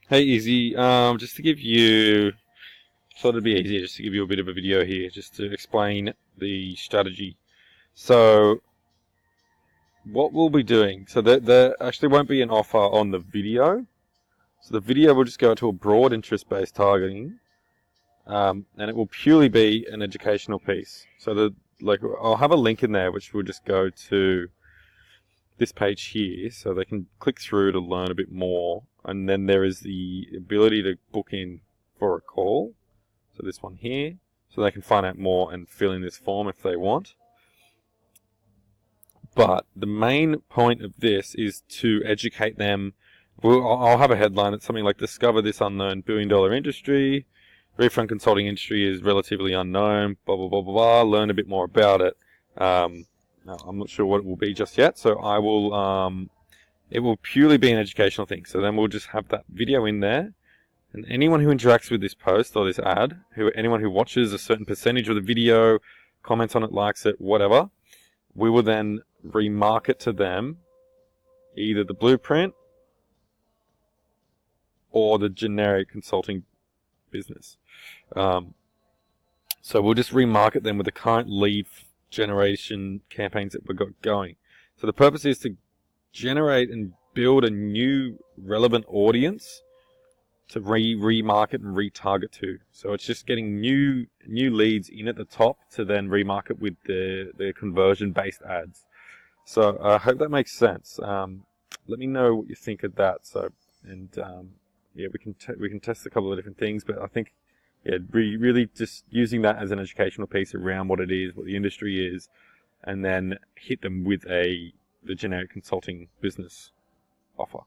Hey, Izzy. Just to give you, thought it'd be easier just to give you a bit of a video here, just to explain the strategy. So, what we'll be doing, so there actually won't be an offer on the video. So the video will just go to a broad interest-based targeting, and it will purely be an educational piece. So I'll have a link in there which will just go to this page here, so they can click through to learn a bit more, and then there is the ability to book in for a call. So this one here, so they can find out more and fill in this form if they want. But the main point of this is to educate them. I'll have a headline that's something like "Discover this unknown billion-dollar industry. Refund consulting industry is relatively unknown. Blah blah blah blah blah. Learn a bit more about it." No, I'm not sure what it will be just yet, so I will. It will purely be an educational thing. So then we'll just have that video in there. And anyone who interacts with this post or this ad, anyone who watches a certain percentage of the video, comments on it, likes it, whatever, we will then remarket to them either the blueprint or the generic consulting business. So we'll just remarket them with the current lead generation campaigns that we've got going. So the purpose is to generate and build a new relevant audience to remarket and retarget to. So it's just getting new leads in at the top to then remarket with the conversion based ads. So I hope that makes sense. Let me know what you think of that. So yeah, we can test a couple of different things, but I think really just using that as an educational piece around what it is, what the industry is, and then hit them with the generic consulting business offer.